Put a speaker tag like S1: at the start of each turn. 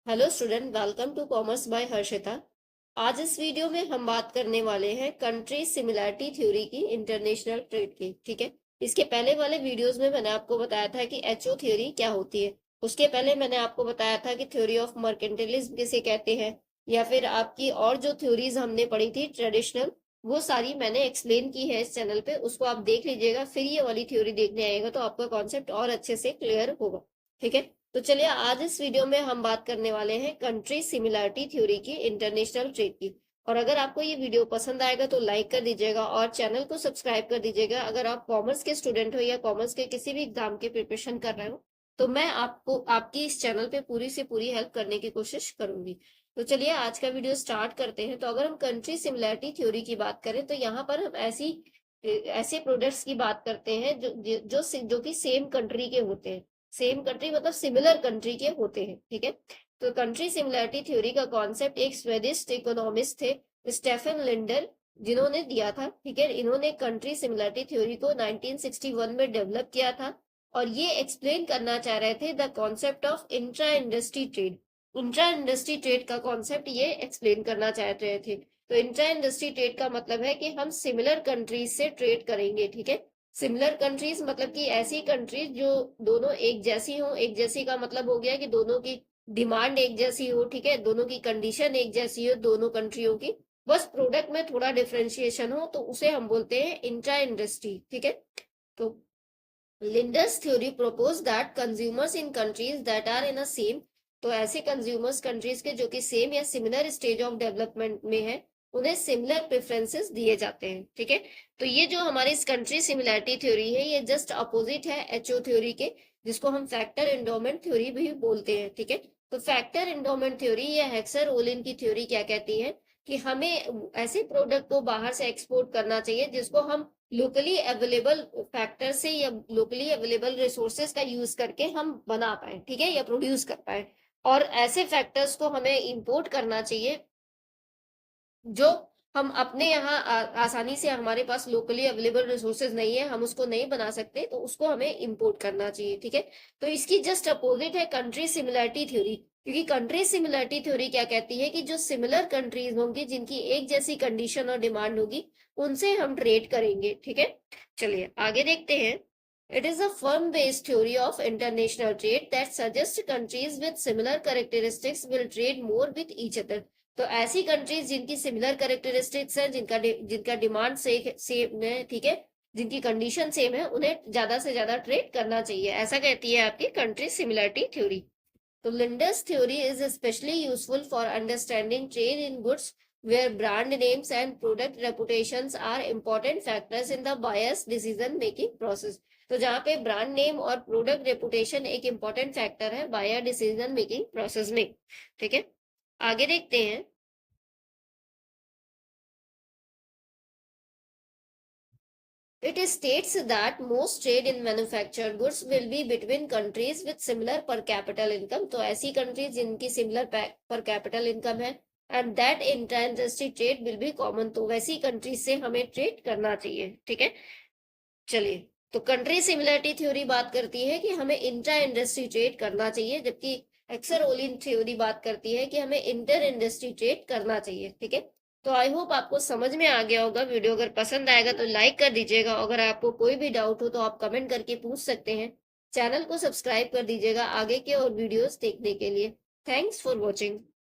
S1: Hello student, welcome to commerce by Harshita. आज इस video में हम बात करने वाले हैं कंट्री सिमिलैरिटी थ्योरी की, इंटरनेशनल ट्रेड की। ठीक है। इसके पहले वाले वीडियोस में मैंने आपको बताया था कि एचओ थ्योरी क्या होती है। उसके पहले मैंने आपको बताया था कि थ्योरी ऑफ मर्केंटिलिज्म किसे कहते हैं, या फिर आपकी और जो थ्योरीज हमने पढ़ी थी ट्रेडिशनल, वो सारी मैंने एक्सप्लेन की है इस चैनल पे। उसको आप देख लीजिएगा, फिर ये वाली थ्योरी देखने आएगा तो आपका कॉन्सेप्ट और अच्छे से क्लियर होगा। ठीक है। तो चलिए, आज इस वीडियो में हम बात करने वाले हैं कंट्री सिमिलैरिटी थ्योरी की, इंटरनेशनल ट्रेड की। और अगर आपको ये वीडियो पसंद आएगा तो लाइक कर दीजिएगा और चैनल को सब्सक्राइब कर दीजिएगा। अगर आप कॉमर्स के स्टूडेंट हो या कॉमर्स के किसी भी एग्जाम की प्रिपरेशन कर रहे हो तो मैं आपको आपकी इस चैनल पे पूरी से पूरी हेल्प करने की कोशिश करूंगी। तो चलिए, आज का वीडियो स्टार्ट करते हैं। तो अगर हम कंट्री सिमिलैरिटी थ्योरी की बात करें तो यहाँ पर हम ऐसे प्रोडक्ट्स की बात करते हैं जो कि सेम कंट्री के होते हैं। सेम कंट्री मतलब सिमिलर कंट्री के होते हैं। ठीक है। तो कंट्री सिमिलैरिटी थ्योरी का कॉन्सेप्ट एक स्वेडिश इकोनॉमिस्ट थे, स्टेफन लिंडर, जिन्होंने दिया था। ठीक है। इन्होंने कंट्री सिमिलैरिटी थ्योरी को 1961 में डेवलप किया था और ये एक्सप्लेन करना चाह रहे थे the concept of intra industry trade. Intra industry trade का कॉन्सेप्ट ये एक्सप्लेन करना चाह रहे थे। तो इंट्रा इंडस्ट्री ट्रेड का मतलब है कि हम सिमिलर कंट्रीज से ट्रेड करेंगे। ठीक है। सिमिलर कंट्रीज मतलब कि ऐसी कंट्रीज जो दोनों एक जैसी हो। एक जैसी का मतलब हो गया कि दोनों की डिमांड एक जैसी हो। ठीक है। दोनों की कंडीशन एक जैसी हो, दोनों कंट्रियों की, बस प्रोडक्ट में थोड़ा डिफरेंशिएशन हो, तो उसे हम बोलते हैं इंट्रा इंडस्ट्री। ठीक है। तो Linder's theory propose that consumers in countries that are in a same, तो ऐसे कंज्यूमर्स कंट्रीज के जो कि सेम या सिमिलर स्टेज ऑफ डेवलपमेंट में है, उन्हें सिमिलर प्रेफरेंसेस दिए जाते हैं। ठीक है। तो ये जो हमारी इस कंट्री सिमिलैरिटी थ्योरी है, ये जस्ट अपोजिट है एचओ थ्योरी के, जिसको हम फैक्टर एंडोमेंट थ्योरी भी बोलते हैं। ठीक है। तो फैक्टर एंडोमेंट थ्योरी या हेक्सर ओलिन की थ्योरी क्या कहती है कि हमें ऐसे प्रोडक्ट को बाहर से एक्सपोर्ट करना चाहिए जिसको हम लोकली अवेलेबल फैक्टर से या लोकली अवेलेबल रिसोर्सेज का यूज करके हम बना पाए। ठीक है। या प्रोड्यूस कर पाए। और ऐसे फैक्टर्स को हमें इंपोर्ट करना चाहिए जो हम अपने यहाँ आसानी से, हमारे पास लोकली अवेलेबल रिसोर्सेज नहीं है, हम उसको नहीं बना सकते, तो उसको हमें इंपोर्ट करना चाहिए। ठीक है। तो इसकी जस्ट अपोजिट है कंट्री सिमिलैरिटी थ्योरी, क्योंकि कंट्री सिमिलैरिटी थ्योरी क्या कहती है कि जो सिमिलर कंट्रीज होंगी, जिनकी एक जैसी कंडीशन और डिमांड होगी, उनसे हम ट्रेड करेंगे। ठीक है। चलिए आगे देखते हैं। It is a firm-based theory of international trade that suggests countries with similar characteristics will trade more with each other. तो ऐसी कंट्रीज जिनकी सिमिलर कैरेक्टरिस्टिक्स है, जिनका डिमांड सेम है, ठीक है, जिनकी कंडीशन सेम है, उन्हें ज्यादा से ज्यादा ट्रेड करना चाहिए, ऐसा कहती है आपकी कंट्री सिमिलरिटी थ्योरी। तो Linder's theory is especially useful for understanding trade in goods where brand names and product reputations are important factors in the buyer's decision making process। तो जहाँ पे ब्रांड नेम और प्रोडक्ट रेपुटेशन एक important factor है buyer decision making process में। ठीक है। आगे देखते हैं। It states that most trade in manufactured goods will be between countries with similar per capital income। तो ऐसी कंट्रीज जिनकी सिमिलर पर कैपिटल इनकम है, and that inter industry trade will be common, तो वैसी कंट्रीज से हमें ट्रेड करना चाहिए। ठीक है। चलिए, तो कंट्री सिमिलरिटी थ्योरी बात करती है कि हमें इंटर इंडस्ट्री ट्रेड करना चाहिए, जबकि एक्सर ओलिन थ्योरी बात करती है कि हमें इंटर इंडस्ट्री ट्रेड करना चाहिए। ठीक है। तो आई होप आपको समझ में आ गया होगा। वीडियो अगर पसंद आएगा तो लाइक कर दीजिएगा। अगर आपको कोई भी डाउट हो तो आप कमेंट करके पूछ सकते हैं। चैनल को सब्सक्राइब कर दीजिएगा आगे के और वीडियोस देखने के लिए। Thanks for watching.